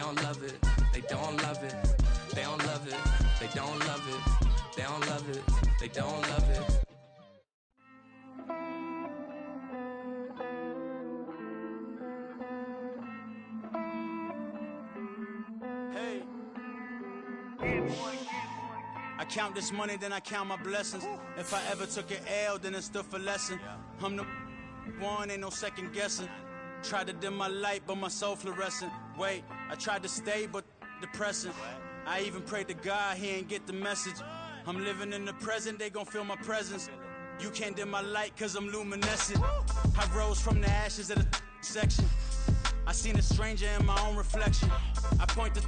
don't love it, they don't love it, they don't love it, they don't love it, they don't love it, they don't love it. Hey. I count this money, then I count my blessings. If I ever took an L, then it stood for lesson. I'm the one, ain't no second guessing. Tried to dim my light, but my soul fluorescent. Wait, I tried to stay, but depressing. I even prayed to God, he ain't get the message. I'm living in the present, they gon' feel my presence. You can't dim my light, cause I'm luminescent. I rose from the ashes of the section. I seen a stranger in my own reflection. I point the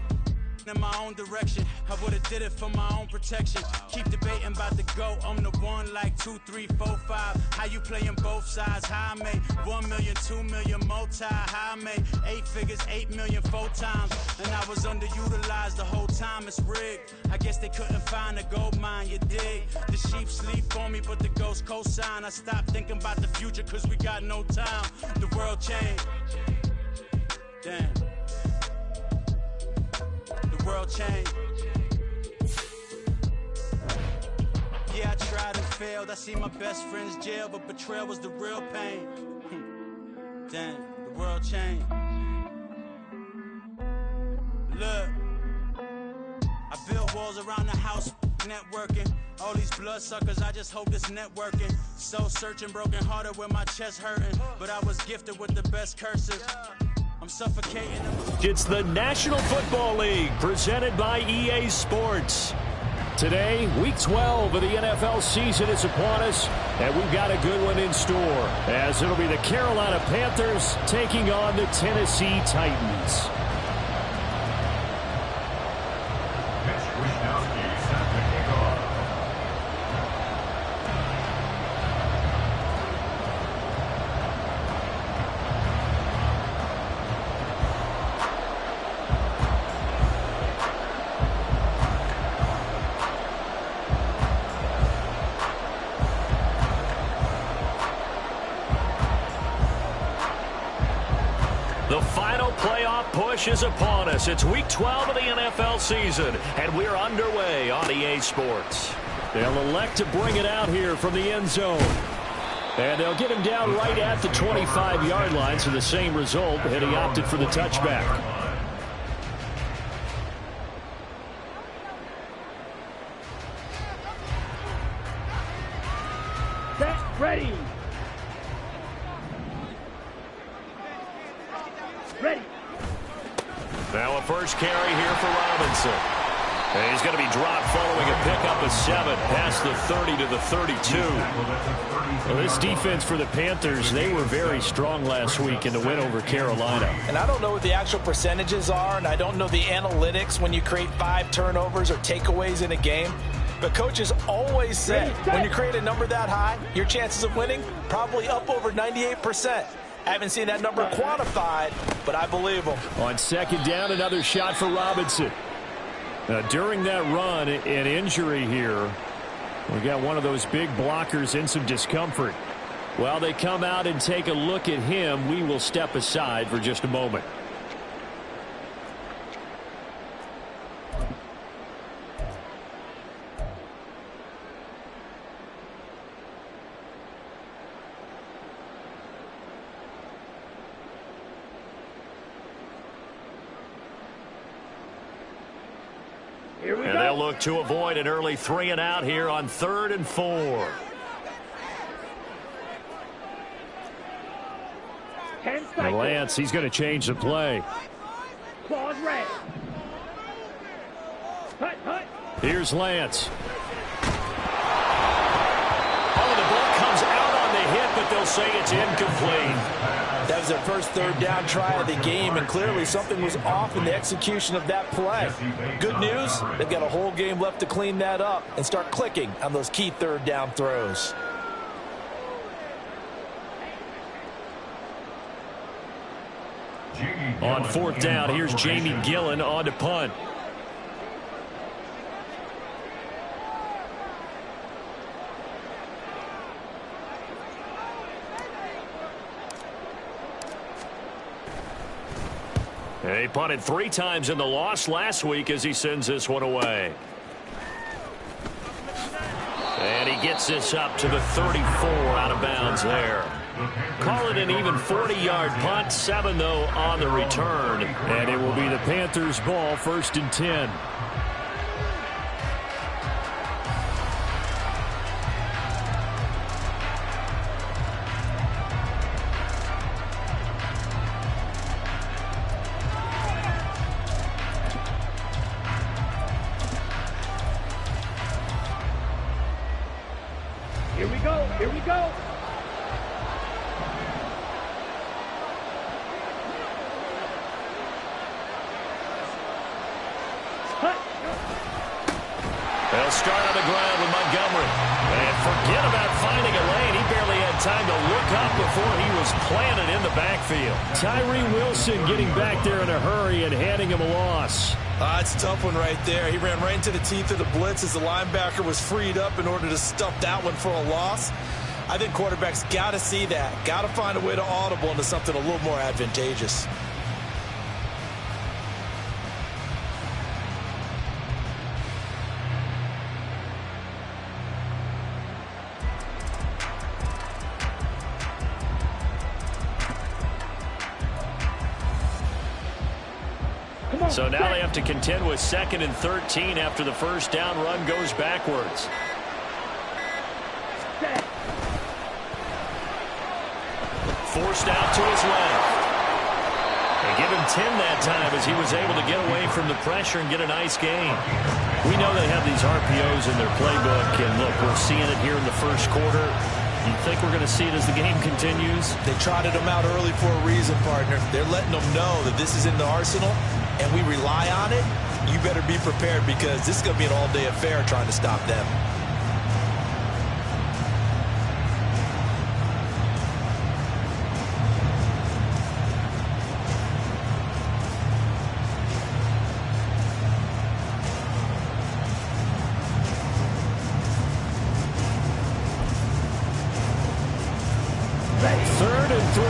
in my own direction. I would've did it for my own protection. Keep debating about the GOAT. I'm the one like 2, 3, 4, 5. How you playing both sides? How I made 1 million, 2 million, multi. How I made 8 figures, 8 million 4 times. And I was underutilized the whole time. It's rigged. I guess they couldn't find a gold mine, you dig? The sheep sleep on me, but the ghost cosign. I stopped thinking about the future cause we got no time. The world changed. Damn. The world changed. Yeah, I tried and failed. I see my best friends jail, but betrayal was the real pain. Damn, the world changed. Look, I built walls around the house, networking. All these bloodsuckers, I just hope this networking. Soul searching, broken hearted with my chest hurting. But I was gifted with the best cursive. I'm suffocating. It's the National Football League presented by EA Sports. Today, week 12 of the NFL season is upon us, and we've got a good one in store, as it'll be the Carolina Panthers taking on the Tennessee Titans. The final playoff push is upon us. It's week 12 of the NFL season, and we're underway on EA Sports. They'll elect to bring it out here from the end zone. And they'll get him down right at the 25-yard line, so the same result, and he opted for the touchback. Set, ready. Ready. Now a first carry here for Robinson. And he's going to be dropped following a pickup of 7 past the 30 to the 32. Well, this defense for the Panthers, they were very strong last week in the win over Carolina. And I don't know what the actual percentages are, and I don't know the analytics when you create 5 turnovers or takeaways in a game. But coaches always say when you create a number that high, your chances of winning probably up over 98%. I haven't seen that number quantified, but I believe them. On second down, another shot for Robinson. During that run, an injury here. We got one of those big blockers in some discomfort. While they come out and take a look at him, we will step aside for just a moment. And they'll look to avoid an early 3 and out here on 3rd and 4. 10 seconds. And Lance, he's going to change the play. Claws red. Hut, hut. Here's Lance. Oh, the ball comes out on the hit, but they'll say it's incomplete. That was their first 3rd down try of the game, and clearly something was off in the execution of that play. Good news, they've got a whole game left to clean that up and start clicking on those key 3rd down throws. On 4th down, here's Jamie Gillen on to punt. And he punted 3 times in the loss last week as he sends this one away. And he gets this up to the 34 out of bounds there. Call it an even 40-yard punt, 7 though on the return. And it will be the Panthers' ball, 1st and 10. Here we go. Here we go. They'll start on the ground with Montgomery. And forget about finding a lane. He barely had time to look up before he was planted in the backfield. Tyree Wilson getting back there in a hurry and handing him a loss. It's a tough one right there. He ran right into the teeth of the blitz as the linebacker was freed up in order to stuff that one for a loss. I think quarterbacks got to see that. Got to find a way to audible into something a little more advantageous. So now they have to contend with 2nd and 13 after the first down run goes backwards. Forced out to his left. They give him 10 that time as he was able to get away from the pressure and get a nice gain. We know they have these RPOs in their playbook, and look, we're seeing it here in the first quarter. You think we're going to see it as the game continues? They trotted him out early for a reason, partner. They're letting them know that this is in the arsenal, and we rely on it. You better be prepared because this is going to be an all-day affair trying to stop them. Third and 3.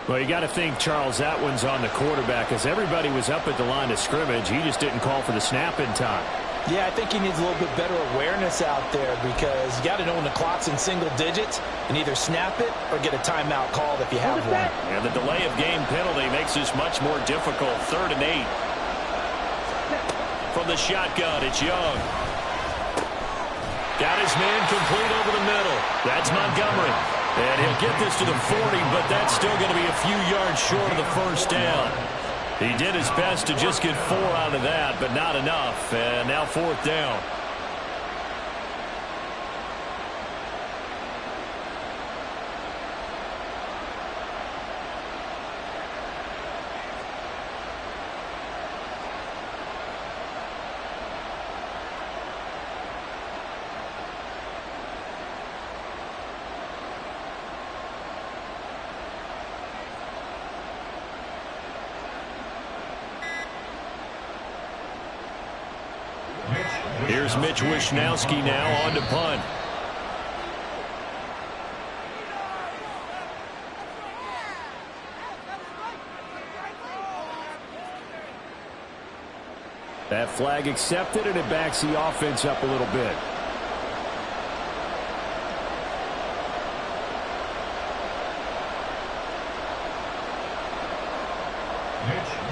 Well, you got to think, Charles, that one's on the quarterback as everybody was up at the line of scrimmage. He just didn't call for the snap in time. Yeah, I think he needs a little bit better awareness out there because you got to know when the clock's in single digits and either snap it or get a timeout called if you have one. And the delay of game penalty makes this much more difficult. 3rd and 8. From the shotgun, it's Young. Got his man complete over the middle. That's Montgomery. And he'll get this to the 40, but that's still going to be a few yards short of the first down. He did his best to just get 4 out of that, but not enough. And now 4th down. Here's Mitch Wishnowsky now on to punt. That flag accepted, and it backs the offense up a little bit.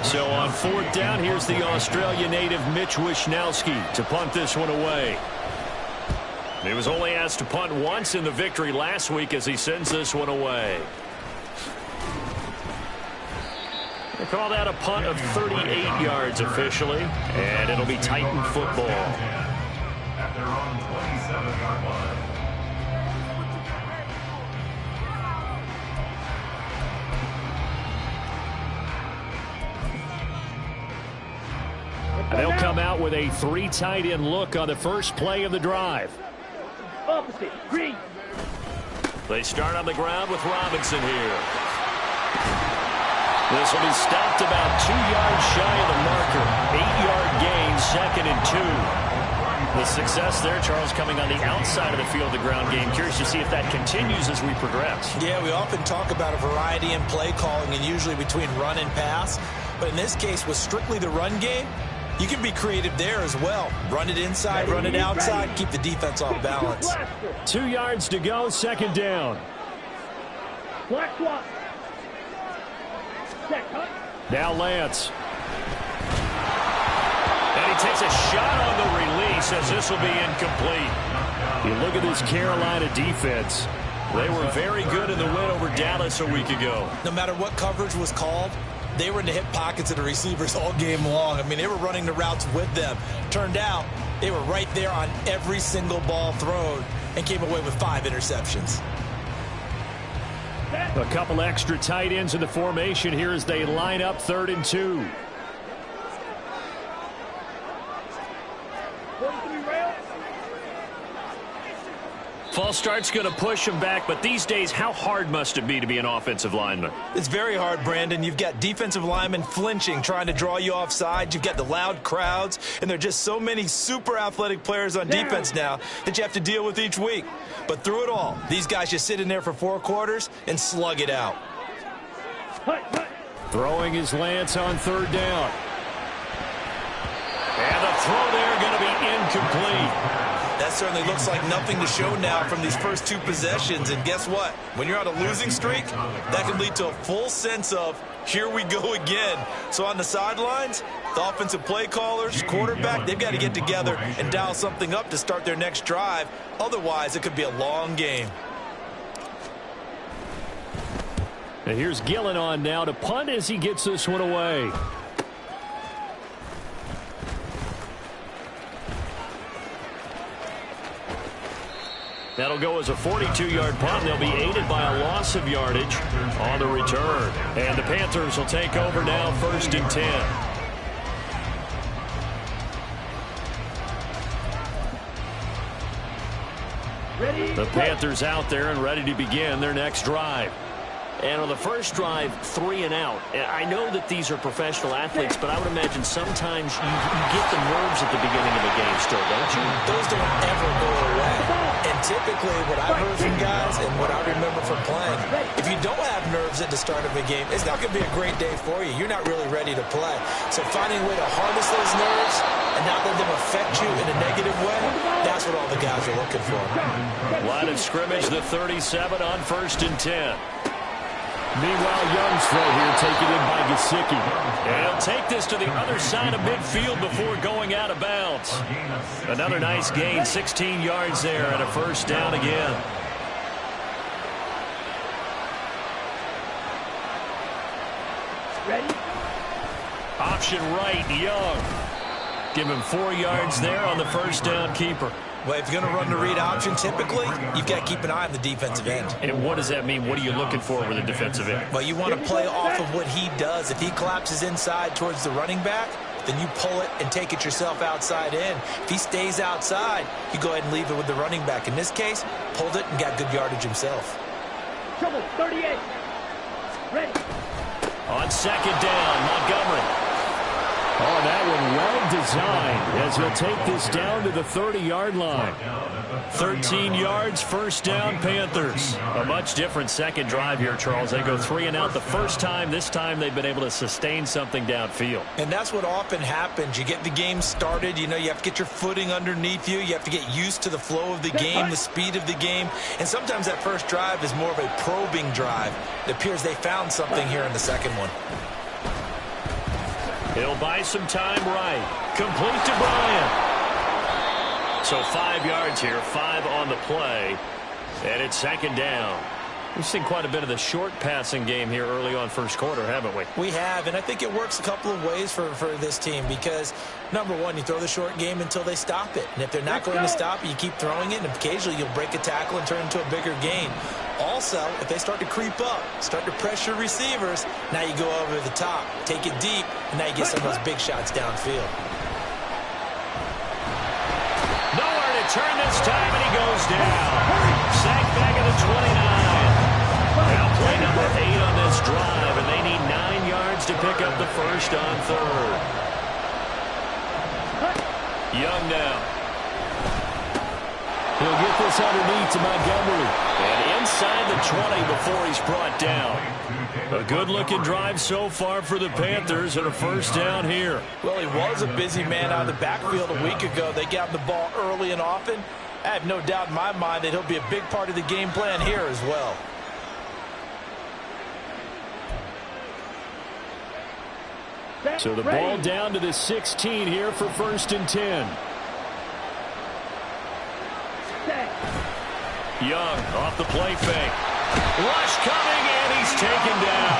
So on 4th down, here's the Australia native Mitch Wishnowsky to punt this one away. He was only asked to punt once in the victory last week as he sends this one away. They call that a punt of 38 yards officially, and it'll be Titan football. At their own 27-yard line. They'll come out with a 3 tight end look on the first play of the drive. Opposite. Green. They start on the ground with Robinson here. This will be stopped about 2 yards shy of the marker. 8-yard gain, 2nd and 2. The success there, Charles, coming on the outside of the field, the ground game. Curious to see if that continues as we progress. Yeah, we often talk about a variety in play calling and usually between run and pass. But in this case, with strictly the run game, you can be creative there as well. Run it inside, run it outside, keep the defense off balance. 2 yards to go, second down. Black swap. Set cut. Now Lance. And he takes a shot on the release as this will be incomplete. You look at this Carolina defense. They were very good in the win over Dallas a week ago. No matter what coverage was called, they were in the hip pockets of the receivers all game long. I mean, they were running the routes with them. Turned out, they were right there on every single ball thrown and came away with 5 interceptions. A couple extra tight ends in the formation here as they line up 3rd and 2. False start's going to push him back, but these days, how hard must it be to be an offensive lineman? It's very hard, Brandon. You've got defensive linemen flinching, trying to draw you offside. You've got the loud crowds, and there are just so many super athletic players on defense now that you have to deal with each week. But through it all, these guys just sit in there for 4 quarters and slug it out. Throwing his Lance on 3rd down. And the throw there going to be incomplete. That certainly looks like nothing to show now from these first 2 possessions. And guess what? When you're on a losing streak, that can lead to a full sense of, here we go again. So on the sidelines, the offensive play callers, quarterback, they've got to get together and dial something up to start their next drive. Otherwise, it could be a long game. And here's Gillen on now to punt as he gets this one away. That'll go as a 42-yard punt. They'll be aided by a loss of yardage on the return. And the Panthers will take over now, 1st and 10. The Panthers out there and ready to begin their next drive. And on the first drive, 3 and out. I know that these are professional athletes, but I would imagine sometimes you get the nerves at the beginning of a game still, don't you? Those don't ever go away. And typically what I've heard from guys and what I remember from playing, if you don't have nerves at the start of a game, it's not going to be a great day for you. You're not really ready to play. So finding a way to harness those nerves and not let them affect you in a negative way, that's what all the guys are looking for. Line of scrimmage, the 37 on 1st and 10. Meanwhile, Young's throw here taken in by Gesicki. And he'll take this to the other side of midfield before going out of bounds. Another nice gain, 16 yards there and a 1st down again. Ready? Option right, Young. Give him 4 yards there on the 1st down keeper. Well, if you're going to run the read option, typically, you've got to keep an eye on the defensive end. And what does that mean? What are you looking for with a defensive end? Well, you want to play off of what he does. If he collapses inside towards the running back, then you pull it and take it yourself outside in. If he stays outside, you go ahead and leave it with the running back. In this case, pulled it and got good yardage himself. Trouble, 38. Ready. On 2nd down, Montgomery. Oh, that one well designed as he'll take this down to the 30-yard line. 13 yards, 1st down, Panthers. A much different second drive here, Charles. They go 3 and out the first time. This time they've been able to sustain something downfield. And that's what often happens. You get the game started. You know, you have to get your footing underneath you. You have to get used to the flow of the game, the speed of the game. And sometimes that first drive is more of a probing drive. It appears they found something here in the second one. He'll buy some time right. Complete to Bryant. So 5 yards here, 5 on the play. And it's 2nd down. We've seen quite a bit of the short passing game here early on 1st quarter, haven't we? We have, and I think it works a couple of ways for this team because, number one, you throw the short game until they stop it. And if they're not going to stop it, you keep throwing it, and occasionally you'll break a tackle and turn into a bigger gain. Also, if they start to creep up, start to pressure receivers, now you go over the top, take it deep, and now you get some of those big shots downfield. Nowhere to turn this time, and he goes down. Sacked back at the 29. Now play number 8 on this drive, and they need 9 yards to pick up the 1st on 3rd. Young now. he'll get this underneath to Montgomery. And inside the 20 before he's brought down. A good-looking drive so far for the Panthers and a first down here. Well, he was a busy man out of the backfield a week ago. They got the ball early and often. I have no doubt in my mind that he'll be a big part of the game plan here as well. So the ball down to the 16 here for 1st and 10. Young off the play fake. Rush coming, and he's taken down.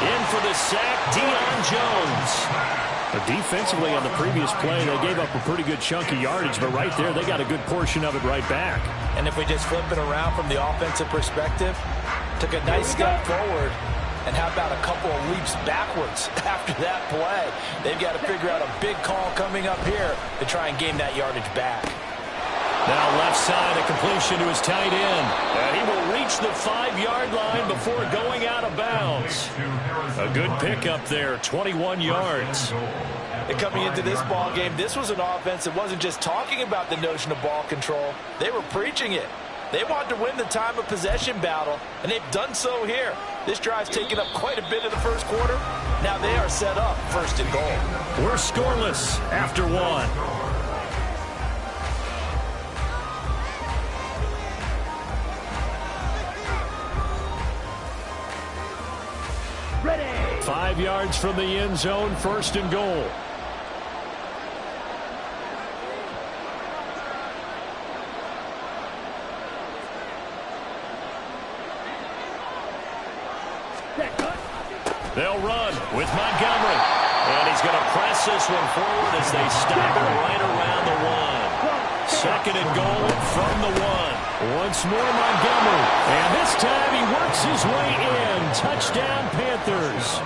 In for the sack, Deion Jones. But defensively on the previous play, they gave up a pretty good chunk of yardage, but right there, they got a good portion of it right back. And if we just flip it around from the offensive perspective, took a nice step forward, and how about a couple of leaps backwards after that play? They've got to figure out a big call coming up here to try and gain that yardage back. Now left side, a completion to his tight end. And he will reach the 5-yard line before going out of bounds. A good pickup there, 21 yards. And coming into this ball game, this was an offense that wasn't just talking about the notion of ball control. They were preaching it. They wanted to win the time of possession battle, and they've done so here. This drive's taken up quite a bit of the first quarter. Now they are set up 1st and goal. We're scoreless after 1. Ready. 5 yards from the end zone, 1st and goal. They'll run with Montgomery. And he's going to press this one forward as they stop it right around the 1. 2nd and goal from the 1. Once more Montgomery. And this time he works his way in. Touchdown Panthers.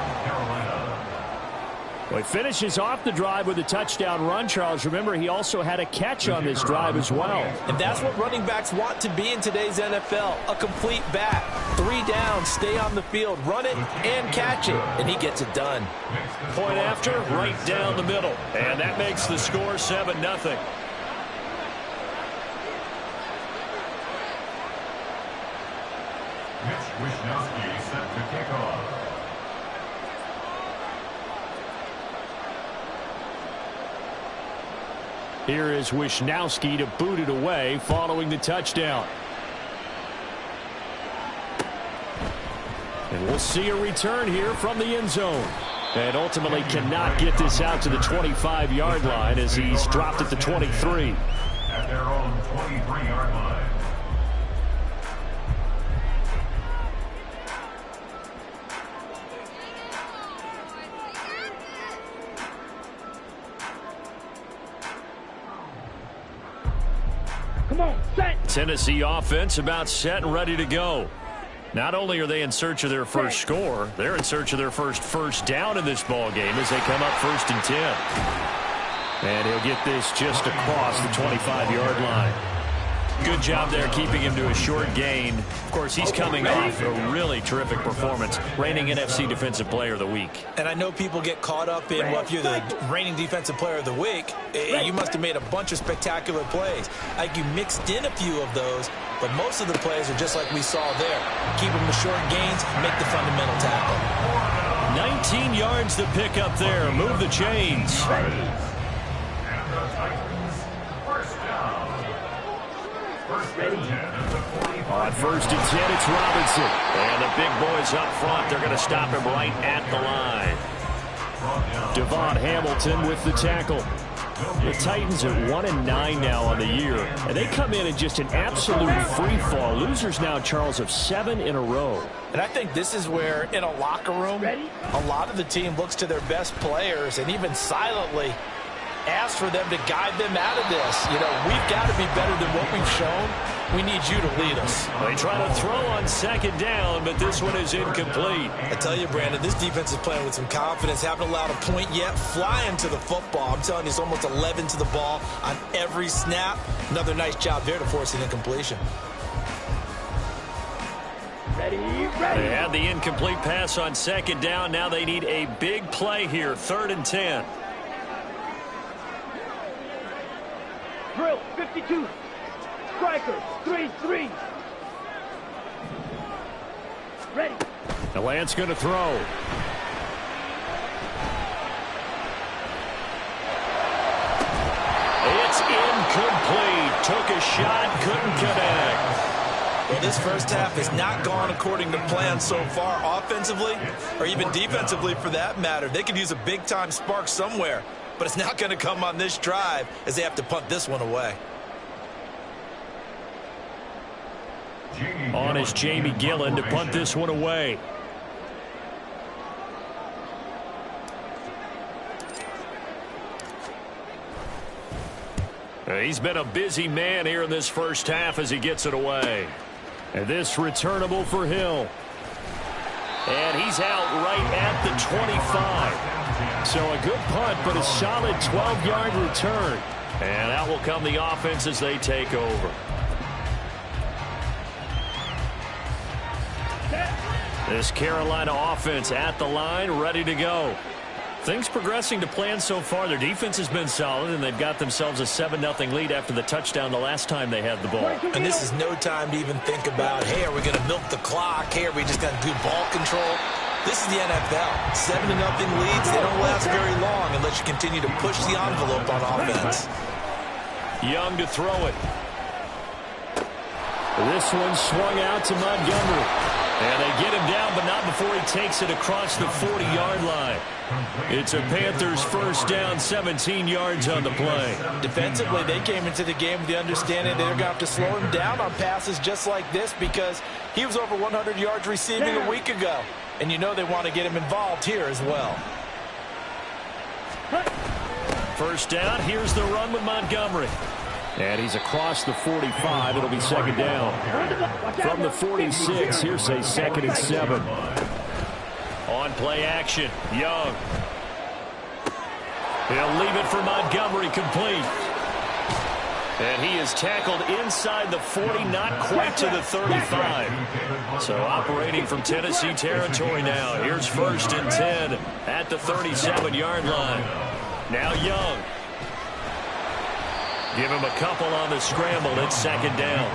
Well, he finishes off the drive with a touchdown run, Charles. Remember, he also had a catch on this drive as well. And that's what running backs want to be in today's NFL, a complete back. 3 downs, stay on the field, run it, and catch it. And he gets it done. Point after, right down the middle. And that makes the score 7-0. Mitch Wishnowsky set to kick off. Here is Wishnowsky to boot it away following the touchdown. And we'll see a return here from the end zone. And ultimately cannot get this out to the 25-yard line as he's dropped at the 23. At their own 23-yard line. Come on, set. Tennessee offense about set and ready to go. Not only are they in search of their first score, they're in search of their first down in this ball game as they come up 1st and 10. And he'll get this just across the 25-yard line. Good job there keeping him to a short gain. Of course, he's coming off a really terrific performance, reigning NFC Defensive Player of the Week. And I know people get caught up in, well, if you're the reigning Defensive Player of the Week, you must have made a bunch of spectacular plays. Like you mixed in a few of those, but most of the plays are just like we saw there. Keep them to short gains, make the fundamental tackle. 19 yards to pick up there. Move the chains. On 1st and 10, it's Robinson. And the big boys up front, they're going to stop him right at the line. Devon Hamilton with the tackle. The Titans are 1-9 now on the year, and they come in just an absolute free fall. Losers now, Charles, of 7 in a row. And I think this is where, in a locker room, a lot of the team looks to their best players and even silently asks for them to guide them out of this. You know, we've got to be better than what we've shown. We need you to lead us. They try to throw on 2nd down, but this one is incomplete. I tell you, Brandon, this defense is playing with some confidence. Haven't allowed a point yet. Flying to the football. I'm telling you, it's almost 11 to the ball on every snap. Another nice job there to force an incompletion. Ready. They had the incomplete pass on 2nd down. Now they need a big play here, 3rd and 10. Drill, 52. Record 3-3. Ready. The Lance going to throw. It's incomplete. Took a shot, couldn't connect. Well, this first half has not gone according to plan so far, offensively or even defensively for that matter. They could use a big-time spark somewhere, but it's not going to come on this drive as they have to punt this one away. On is Jamie Gillen to punt this one away. He's been a busy man here in this first half as he gets it away. And this returnable for Hill. And he's out right at the 25. So a good punt, but a solid 12-yard return. And out will come the offense as they take over. This Carolina offense at the line, ready to go. Things progressing to plan so far. Their defense has been solid, and they've got themselves a 7-0 lead after the touchdown the last time they had the ball. And this is no time to even think about, hey, are we going to milk the clock? Hey, are we just going to do ball control? This is the NFL. 7-0 leads, they don't last very long unless you continue to push the envelope on offense. Young to throw it. This one swung out to Montgomery. And they get him down, but not before he takes it across the 40-yard line. It's a Panthers first down, 17 yards on the play. Defensively, they came into the game with the understanding they're going to have to slow him down on passes just like this because he was over 100 yards receiving a week ago. And you know they want to get him involved here as well. First down, here's the run with Montgomery. And he's across the 45. It'll be second down. From the 46, here's a 2nd and 7. On play action, Young. He'll leave it for Montgomery, complete. And he is tackled inside the 40, not quite to the 35. So operating from Tennessee territory now. Here's 1st and 10 at the 37-yard line. Now Young. Give him a couple on the scramble. It's second down.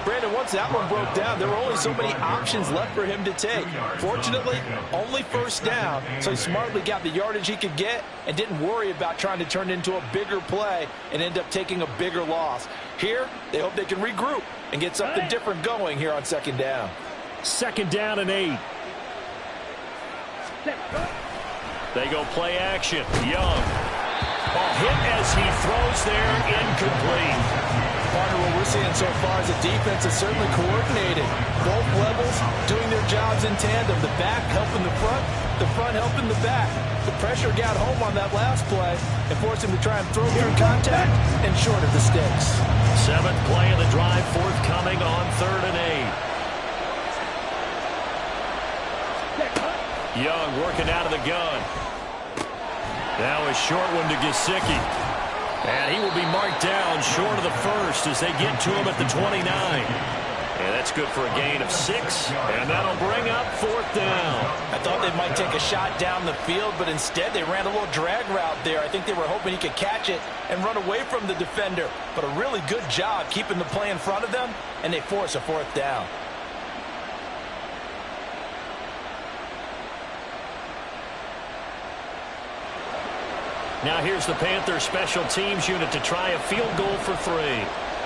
Brandon, once that one broke down, there were only so many options left for him to take. Fortunately, only first down, so he smartly got the yardage he could get and didn't worry about trying to turn it into a bigger play and end up taking a bigger loss. Here, they hope they can regroup and get something different going here on second down. Second down and 8. They go play action. Young. Ball hit as he throws there, incomplete. Partner, what we're seeing so far is the defense is certainly coordinated. Both levels doing their jobs in tandem. The back helping the front helping the back. The pressure got home on that last play and forced him to try and throw through contact and short of the sticks. 7th play of the drive forthcoming on 3rd and 8. Young working out of the gun. Now a short one to Gesicki. And he will be marked down short of the first as they get to him at the 29. And that's good for a gain of 6. And that'll bring up 4th down. I thought they might take a shot down the field, but instead they ran a little drag route there. I think they were hoping he could catch it and run away from the defender. But a really good job keeping the play in front of them, and they force a 4th down. Now here's the Panthers special teams unit to try a field goal for 3.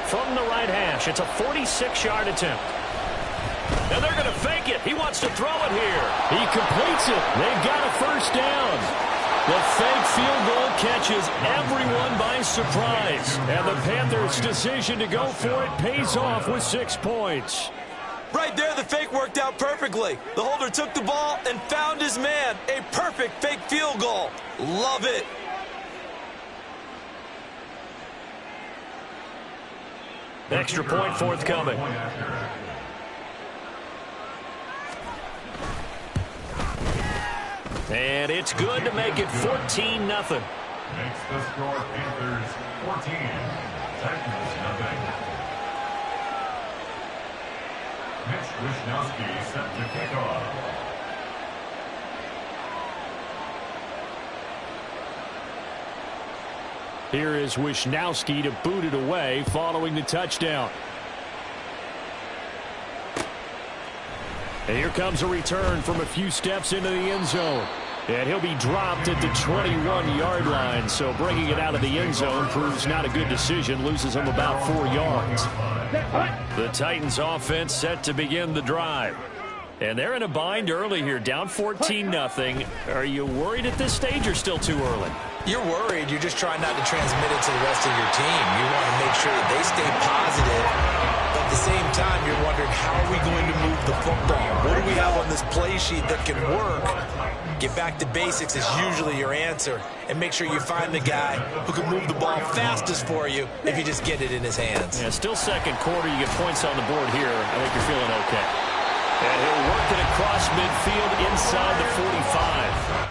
From the right hash, it's a 46-yard attempt. Now they're going to fake it. He wants to throw it here. He completes it. They've got a first down. The fake field goal catches everyone by surprise. And the Panthers' decision to go for it pays off with 6 points. Right there, the fake worked out perfectly. The holder took the ball and found his man. A perfect fake field goal. Love it. Extra point forthcoming. And it's good to make it 14-0. Makes the score Panthers 14, Titans 0. Mitch Wishnowsky set to kick off. Here is Wishnowsky to boot it away following the touchdown. And here comes a return from a few steps into the end zone. And he'll be dropped at the 21-yard line. So bringing it out of the end zone proves not a good decision. Loses him about 4 yards. The Titans offense set to begin the drive. And they're in a bind early here, down 14-0. Are you worried at this stage or still too early? You're worried. You're just trying not to transmit it to the rest of your team. You want to make sure that they stay positive. But at the same time, you're wondering, how are we going to move the football? What do we have on this play sheet that can work? Get back to basics is usually your answer. And make sure you find the guy who can move the ball fastest for you if you just get it in his hands. Yeah, still second quarter. You get points on the board here. I think you're feeling okay. And he'll work it across midfield inside the 45.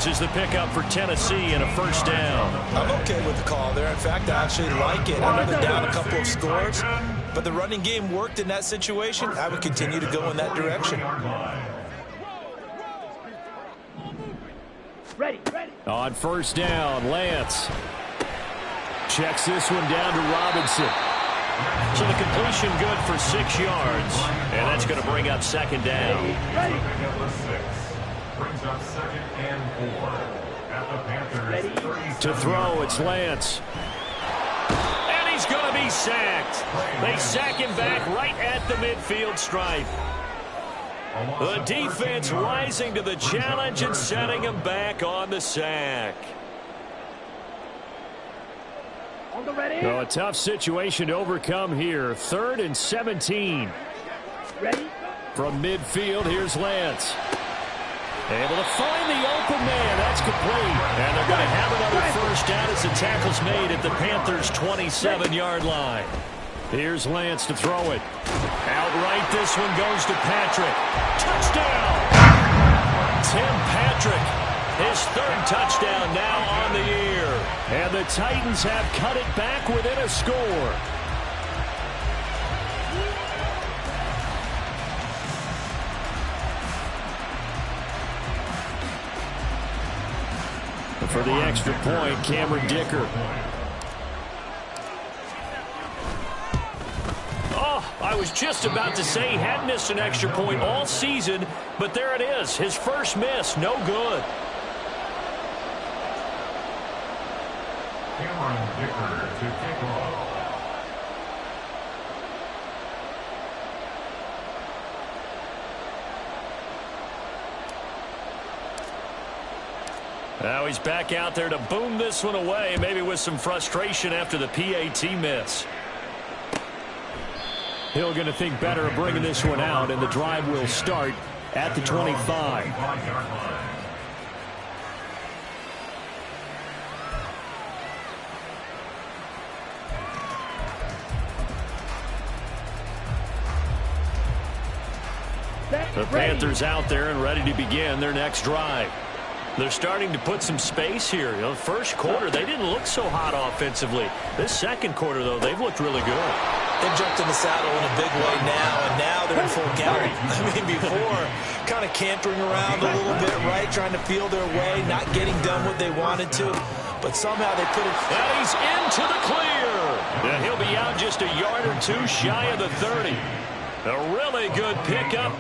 Is the pickup for Tennessee and a first down. I'm okay with the call there. In fact, I actually like it. I know they're down a couple of scores, but the running game worked in that situation. I would continue to go in that direction. Ready. On first down, Lance checks this one down to Robinson. So the completion good for 6 yards, and that's going to bring up second down. Ready. Brings up 2nd and 4 at the Panthers. 37. To throw, it's Lance. And he's going to be sacked. They sack him back right at the midfield stripe. The defense rising to the challenge and setting him back on the sack. On the ready. So a tough situation to overcome here. 3rd and 17. Ready. From midfield, here's Lance. Able to find the open man. That's complete. And they're going to have another first down as the tackle's made at the Panthers' 27-yard line. Here's Lance to throw it. Outright, this one goes to Patrick. Touchdown! Tim Patrick, his third touchdown now on the year. And the Titans have cut it back within a score. For the extra point, Cameron Dicker. Oh, I was just about to say he hadn't missed an extra point all season, but there it is. His first miss, no good. Cameron Dicker to kick off. Now he's back out there to boom this one away, maybe with some frustration after the PAT miss. Hill going to think better of bringing this one out, and the drive will start at the 25. The Panthers out there and ready to begin their next drive. They're starting to put some space here. You know, first quarter, they didn't look so hot offensively. This second quarter, though, they've looked really good. They've jumped in the saddle in a big way now, and now they're in full gallop. I mean, before, kind of cantering around a little bit, right, trying to feel their way, not getting done what they wanted to, but somehow they put it. And he's into the clear. And he'll be out just a yard or two shy of the 30. A really good pickup.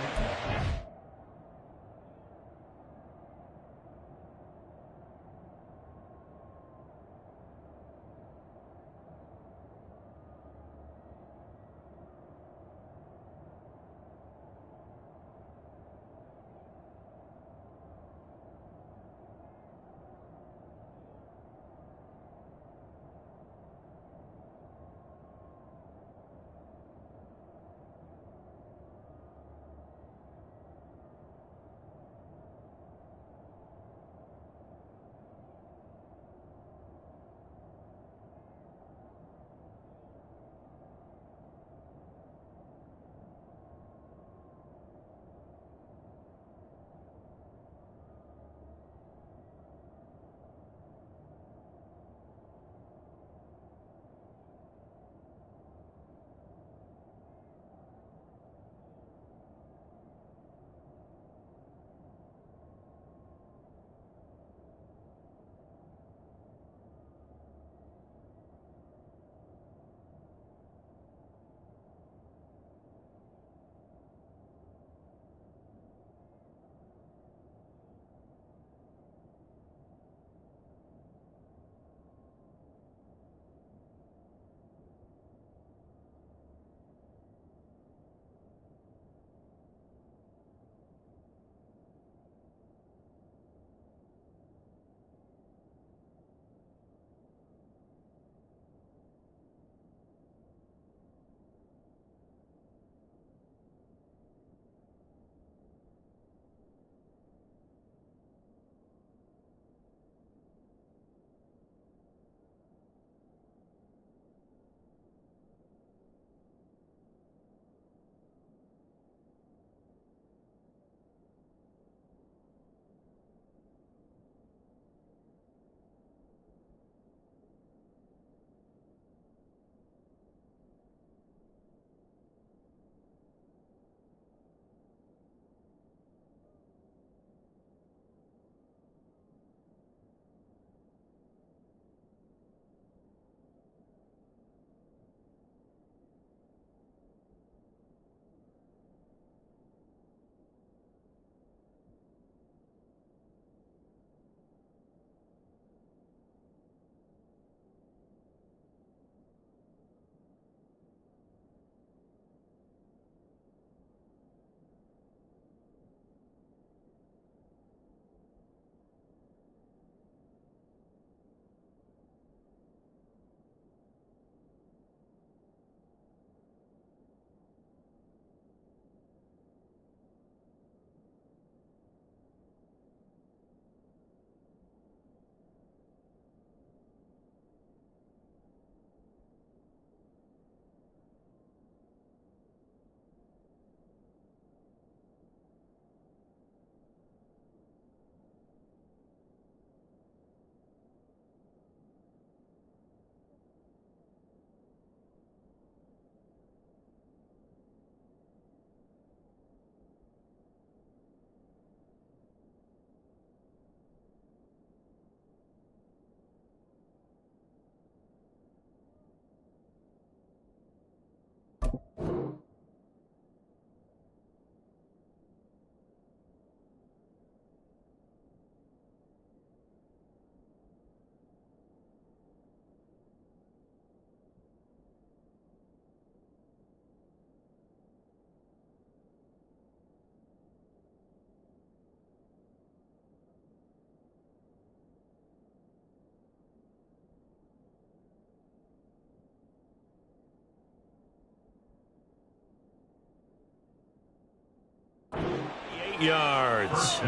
8 yards.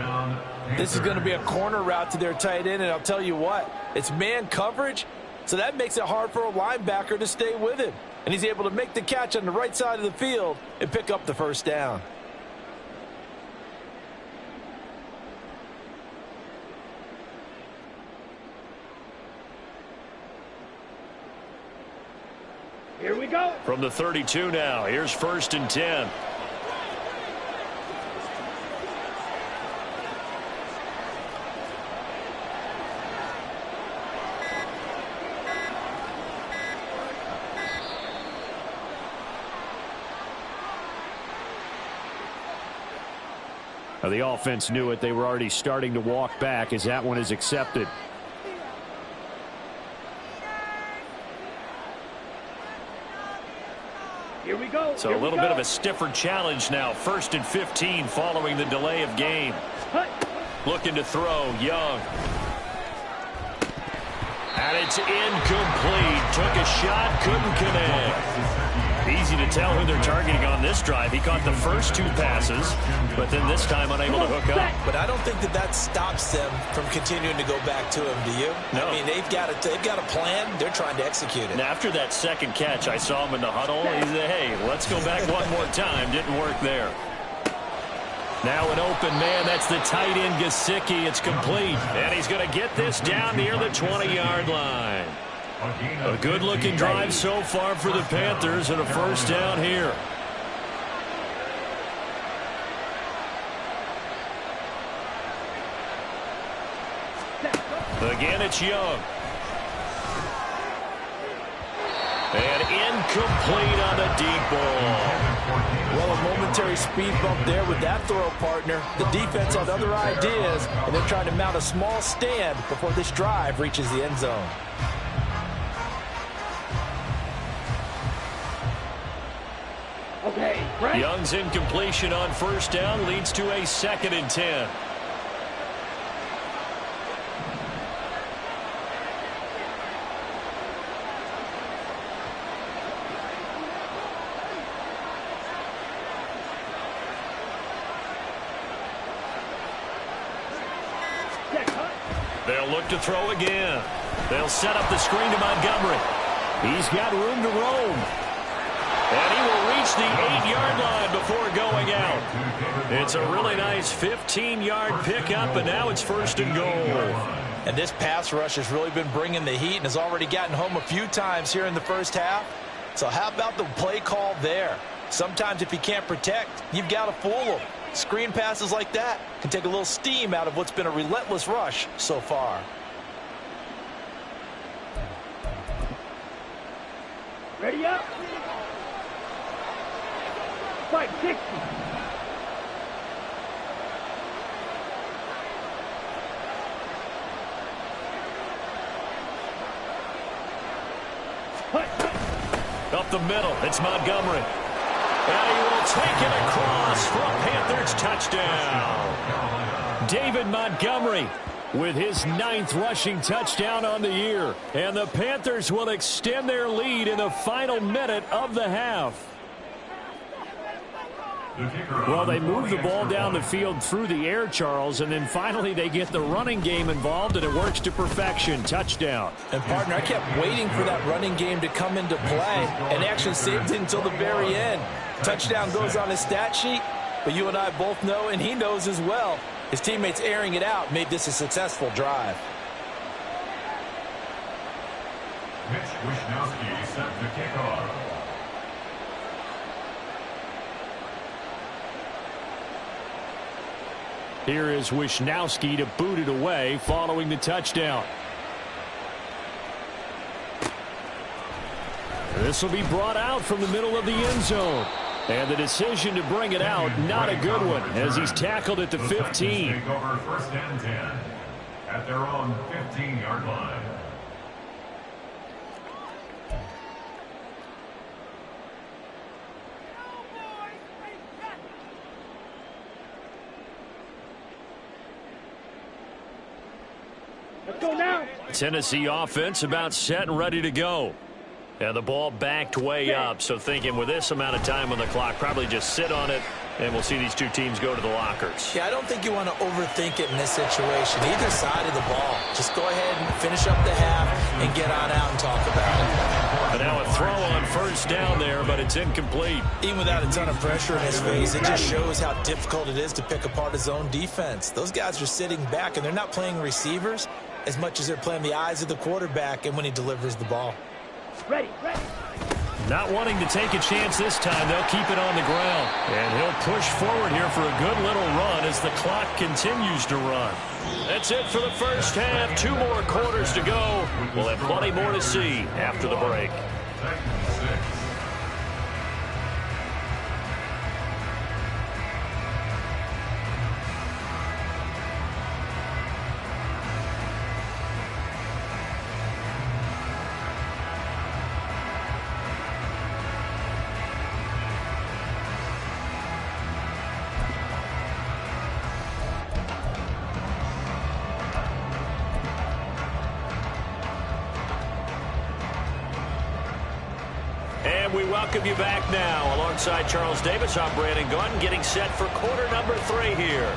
This is going to be a corner route to their tight end, and I'll tell you what, it's man coverage, so that makes it hard for a linebacker to stay with him. And he's able to make the catch on the right side of the field and pick up the first down. Here we go. From the 32 now, here's 1st and 10. The offense knew it. They were already starting to walk back as that one is accepted. Here we go. So a little bit of a stiffer challenge now. 1st and 15 following the delay of game. Looking to throw, Young. And it's incomplete. Took a shot, couldn't connect. Easy to tell who they're targeting on this drive. He caught the first 2 passes, but then this time unable to hook up. But I don't think that stops them from continuing to go back to him, do you? No. I mean, they've got a plan. They're trying to execute it. And after that second catch, I saw him in the huddle. He said, hey, let's go back one more time. Didn't work there. Now an open man. That's the tight end, Gesicki. It's complete. And he's going to get this down near the 20-yard line. A good-looking drive so far for the Panthers and a first down here. Again, it's Young. And incomplete on the deep ball. Well, a momentary speed bump there with that throw, partner. The defense had other ideas, and they're trying to mount a small stand before this drive reaches the end zone. Okay, right. Young's incompletion on first down leads to a 2nd and 10. They'll look to throw again. They'll set up the screen to Montgomery. He's got room to roam. And he will reach the 8-yard line before going out. It's a really nice 15-yard pickup, and now it's 1st and goal. And this pass rush has really been bringing the heat and has already gotten home a few times here in the first half. So how about the play call there? Sometimes if you can't protect, you've got to fool them. Screen passes like that can take a little steam out of what's been a relentless rush so far. Ready up. 560. Up the middle, it's Montgomery. And he will take it across for a Panthers touchdown. David Montgomery with his 9th rushing touchdown on the year. And the Panthers will extend their lead in the final minute of the half. Well, they move the ball down the field through the air, Charles, and then finally they get the running game involved, and it works to perfection. Touchdown. And, partner, I kept waiting for that running game to come into play and actually saved it until the very end. Touchdown goes on his stat sheet, but you and I both know, and he knows as well, his teammates airing it out made this a successful drive. Mitch Wishnowsky set the kickoff. Here is Wishnowsky to boot it away following the touchdown. This will be brought out from the middle of the end zone. And the decision to bring it out, not a good one, as he's tackled at the 15. Take over 1st and 10 at their own 15-yard line. Let's go now. Tennessee offense about set and ready to go. And the ball backed way up, so thinking with this amount of time on the clock, probably just sit on it, and we'll see these two teams go to the lockers. Yeah, I don't think you want to overthink it in this situation. Either side of the ball. Just go ahead and finish up the half and get on out and talk about it. And now a throw on first down there, but it's incomplete. Even without a ton of pressure in his face, it just shows how difficult it is to pick apart his own defense. Those guys are sitting back, and they're not playing receivers as much as they're playing the eyes of the quarterback and when he delivers the ball. Ready. Not wanting to take a chance this time, they'll keep it on the ground. And he'll push forward here for a good little run as the clock continues to run. That's it for the first half. 2 more quarters to go. We'll have plenty more to see after the break. We welcome you back now. Alongside Charles Davis, I'm Brandon Gaudin, getting set for quarter number 3 here.